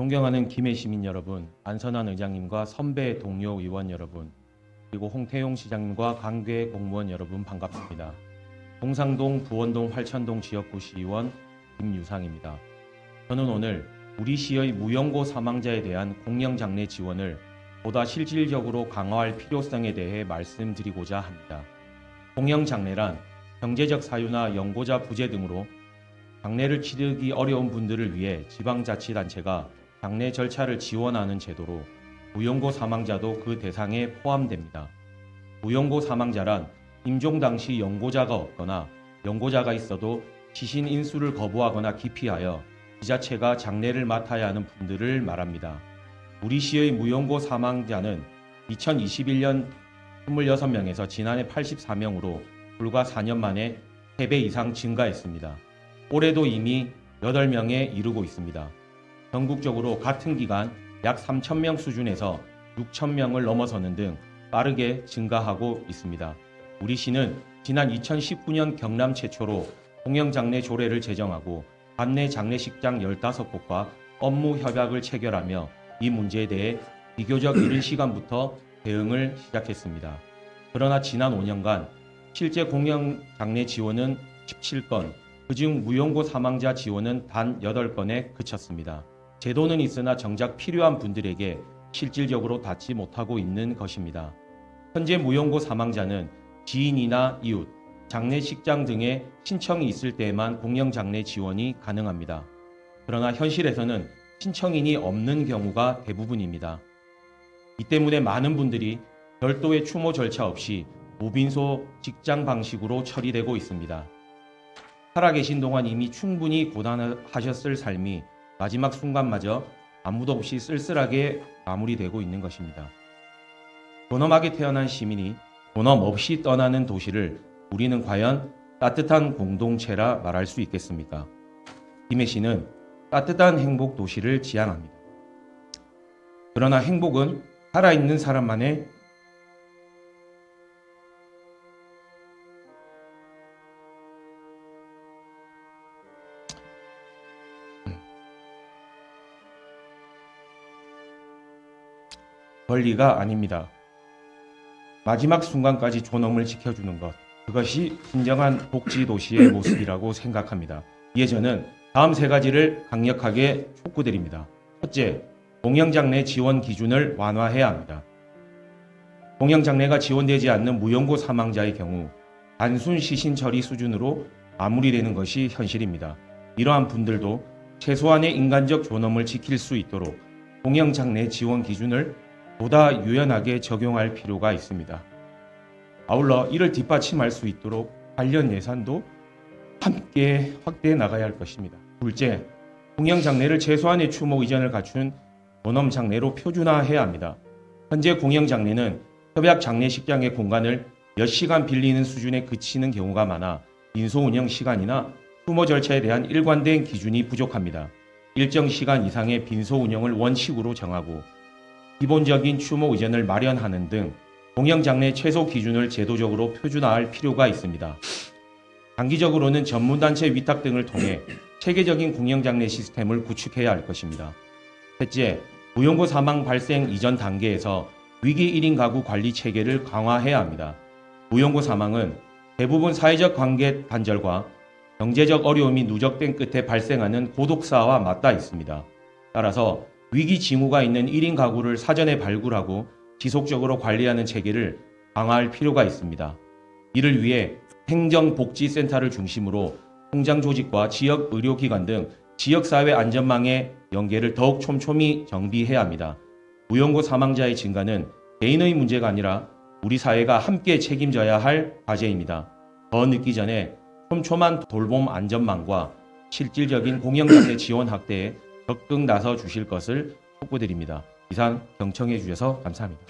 존경하는 김해 시민 여러분, 안선환 의장님과 선배 동료 의원 여러분, 그리고 홍태용 시장님과 관계 공무원 여러분 반갑습니다. 동상동, 부원동, 활천동 지역구 시의원 김유상입니다. 저는 오늘 우리 시의 무연고 사망자에 대한 공영장례 지원을 보다 실질적으로 강화할 필요성에 대해 말씀드리고자 합니다. 공영장례란 경제적 사유나 연고자 부재 등으로 장례를 치르기 어려운 분들을 위해 지방자치단체가 장례 절차를 지원하는 제도로 무연고 사망자도 그 대상에 포함됩니다. 무연고 사망자란 임종 당시 연고자가 없거나 연고자가 있어도 시신 인수를 거부하거나 기피하여 지자체가 장례를 맡아야 하는 분들을 말합니다. 우리 시의 무연고 사망자는 2021년 26명에서 지난해 84명으로 불과 4년 만에 3배 이상 증가했습니다. 올해도 이미 8명에 이르고 있습니다. 전국적으로 같은 기간 약 3,000명 수준에서 6,000명을 넘어서는 등 빠르게 증가하고 있습니다. 우리 시는 지난 2019년 경남 최초로 공영장례 조례를 제정하고 관내 장례식장 15곳과 업무 협약을 체결하며 이 문제에 대해 비교적 이른 시간부터 대응을 시작했습니다. 그러나 지난 5년간 실제 공영장례 지원은 17건, 그중 무연고 사망자 지원은 단 8건에 그쳤습니다. 제도는 있으나 정작 필요한 분들에게 실질적으로 닿지 못하고 있는 것입니다. 현재 무연고 사망자는 지인이나 이웃, 장례식장 등의 신청이 있을 때에만 공영장례 지원이 가능합니다. 그러나 현실에서는 신청인이 없는 경우가 대부분입니다. 이 때문에 많은 분들이 별도의 추모 절차 없이 무빈소 직장 방식으로 처리되고 있습니다. 살아계신 동안 이미 충분히 고단하셨을 삶이 마지막 순간마저 아무도 없이 쓸쓸하게 마무리되고 있는 것입니다. 존엄하게 태어난 시민이 존엄 없이 떠나는 도시를 우리는 과연 따뜻한 공동체라 말할 수 있겠습니까? 김해시는 따뜻한 행복 도시를 지향합니다. 그러나 행복은 살아있는 사람만의 권리가 아닙니다. 마지막 순간까지 존엄을 지켜주는 것, 그것이 진정한 복지도시의 모습이라고 생각합니다. 이에 저는 다음 3가지를 강력하게 촉구드립니다. 첫째, 공영장례 지원 기준을 완화해야 합니다. 공영장례가 지원되지 않는 무연고 사망자의 경우 단순 시신 처리 수준으로 마무리되는 것이 현실입니다. 이러한 분들도 최소한의 인간적 존엄을 지킬 수 있도록 공영장례 지원 기준을 보다 유연하게 적용할 필요가 있습니다. 아울러 이를 뒷받침할 수 있도록 관련 예산도 함께 확대해 나가야 할 것입니다. 둘째, 공영장례를 최소한의 추모 의전을 갖춘 존엄장례로 표준화해야 합니다. 현재 공영장례는 협약 장례식장의 공간을 몇 시간 빌리는 수준에 그치는 경우가 많아 인소 운영 시간이나 추모 절차에 대한 일관된 기준이 부족합니다. 일정 시간 이상의 빈소 운영을 원칙으로 정하고 기본적인 추모 의전을 마련하는 등 공영장례 최소 기준을 제도적으로 표준화할 필요가 있습니다. 단기적으로는 전문단체 위탁 등을 통해 체계적인 공영장례 시스템을 구축해야 할 것입니다. 셋째, 무연고 사망 발생 이전 단계에서 위기 1인 가구 관리 체계를 강화해야 합니다. 무연고 사망은 대부분 사회적 관계 단절과 경제적 어려움이 누적된 끝에 발생하는 고독사와 맞닿아 있습니다. 따라서 위기 징후가 있는 1인 가구를 사전에 발굴하고 지속적으로 관리하는 체계를 강화할 필요가 있습니다. 이를 위해 행정복지센터를 중심으로 통장 조직과 지역 의료기관 등 지역사회 안전망의 연계를 더욱 촘촘히 정비해야 합니다. 무연고 사망자의 증가는 개인의 문제가 아니라 우리 사회가 함께 책임져야 할 과제입니다. 더 늦기 전에 촘촘한 돌봄 안전망과 실질적인 공영장례 지원 확대에 적극 나서 주실 것을 촉구드립니다. 이상 경청해 주셔서 감사합니다.